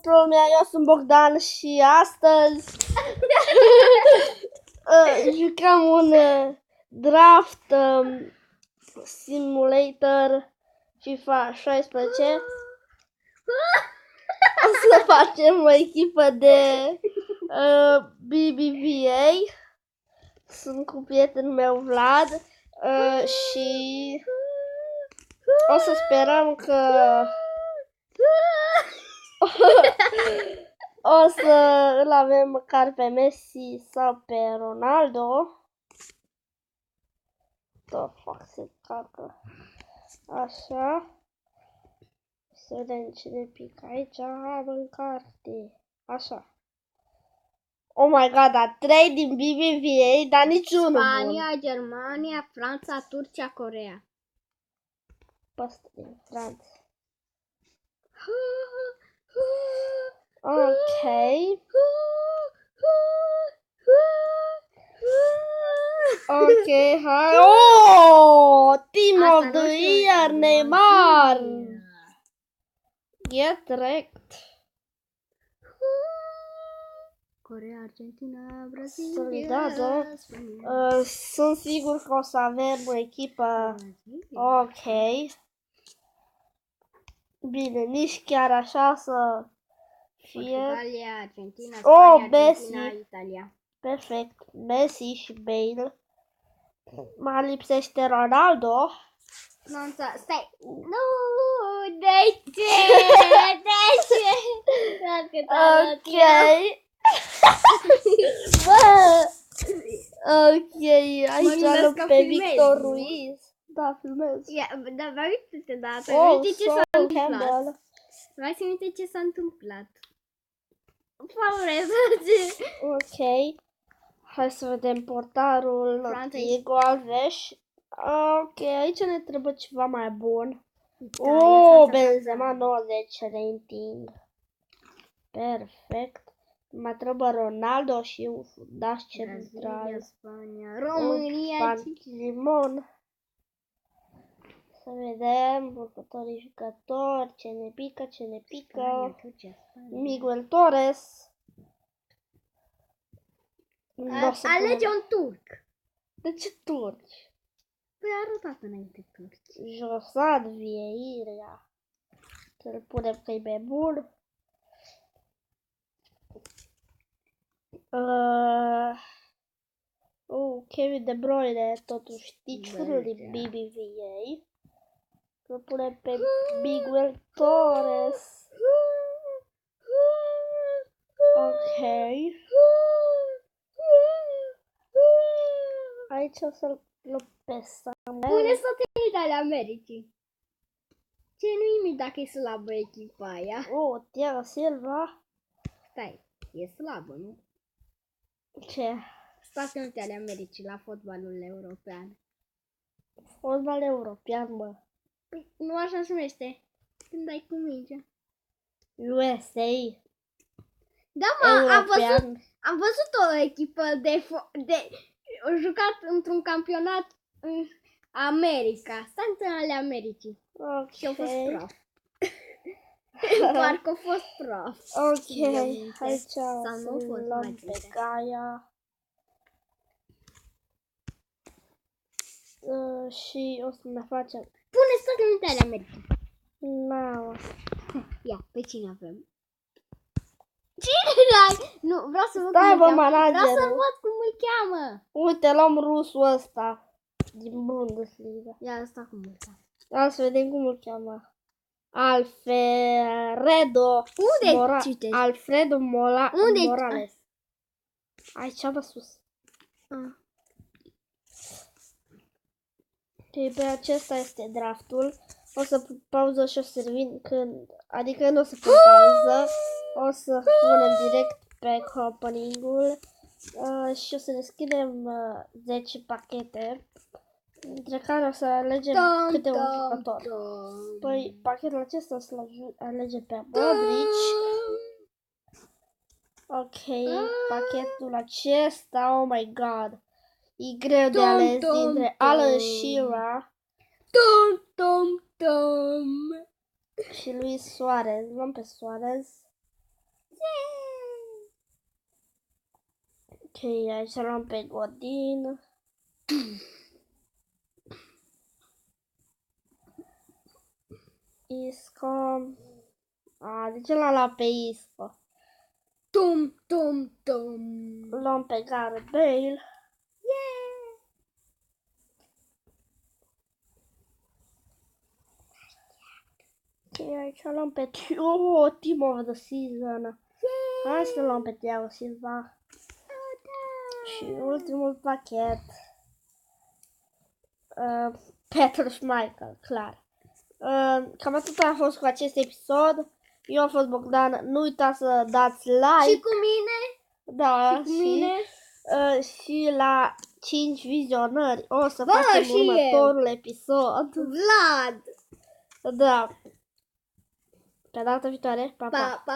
pentru lumea, eu sunt Bogdan și astăzi jucăm un draft simulator FIFA 16. O să facem o echipă de BBVA. Sunt cu prietenul meu Vlad și o să sperăm că o să îl avem măcar pe Messi sau pe Ronaldo. Se carcă. Așa. Să vedem cine pică aici. Am în carte. Așa. Oh my god, dar 3 din BBVA, dar niciunul bun. Spania, Germania, Franța, Turcia, Coreea. Asta din Franța. Ok. Ok, hai. Oh! Team of the Year, Neymar! E direct. Coreea, Argentina, Brazilia, Solidară. Sunt sigur că o să avem o echipă. Ok. Bine, nici chiar așa să fie. Portugalia, Argentina, Spania, Argentina, Italia. Perfect. Messi și Bale. Mai lipsește Ronaldo. Franța, stai. Nu, de ce? De ce? Ok. Bă! Ok, aici am pe Victor Ruiz. Da, filmez. Da, vai uite-te, da, Oh, ce s-a întâmplat. Vai să uite ce s-a întâmplat. Favorez. Ok. Hai să vedem portarul Diego Alves. Ok, aici ne trebuie ceva mai bun. Benzema 90 rating. Perfect. Mai trebuie Ronaldo și un fundaș central. Spania, România, Limon. Să vedem următorii jucători. Ce ne pică. Miguel Torres. Alege un turc. De ce turci? Păi a arătat înainte turci. Josad Vieira. Să-l punem că e mai bun. Kevin De Bruyne, totuși niciunul din BBVA. Să punem pe Miguel Torres. Ok. Aici o să-l luăm pe Samuel. Pune Statele Unite ale Americii. Ce nu nimic dacă e slabă echipa aia. Thiago Silva. Stai, e slabă, nu? Ce? Statele Unite ale Americii la fotbalul european. Fotbal european, bă. Păi, nu așa se numește. Când dai cu mingea. USA. Da, am văzut o echipă de jucat într-un campionat în America. Statele ale Americii. Ok. Și au fost prof. Parcă au fost prof. Ok. Aici să luăm pe Gaia. Și o să ne facem. Pune Statele Unite ale Americii. Nu. Ia, pe cine avem? Cine l-ai? Nu, vreau să văd cum îl cheamă. Vreau să văd cum îl cheamă. Uite, luăm rusul ăsta din Bundesliga. Ia ăsta cum îl cheamă. Ia să vedem cum îl cheamă. Alfredo. Unde citești? Alfredo Unde Morales. Aici, bă, sus. Și pe acesta este draftul. O să pun pauză și o să revin când... Adică nu o să pun pauză. O să punem direct pe opening-ul. Și o să deschidem 10 pachete. Între care o să alegem câte un jucător. Păi pachetul acesta o să-l alegem pe Modric. Ok, pachetul acesta, oh my god. E greu de ales dintre Alan Shearer și Luis Suarez. Luăm pe Suarez. Ok, aici luăm pe Godin. Isco. De ce l-am luat pe Isco? Tum, tum, tum. Luăm pe Gareth Bale. Yeah! Ok, aici luăm pe Team of the Season. Hai să luăm pe Thiago Silva. Și ultimul pachet. Pentru Michael, clar. Cam atât a fost cu acest episod. Eu am fost Bogdan. Nu uitați să dați like. Și cu mine? Da, Și cu mine? și la 5 vizionări o să Bă, facem și următorul episod. Vlad! Da. Pe data viitoare. Pa, pa. Pa, pa.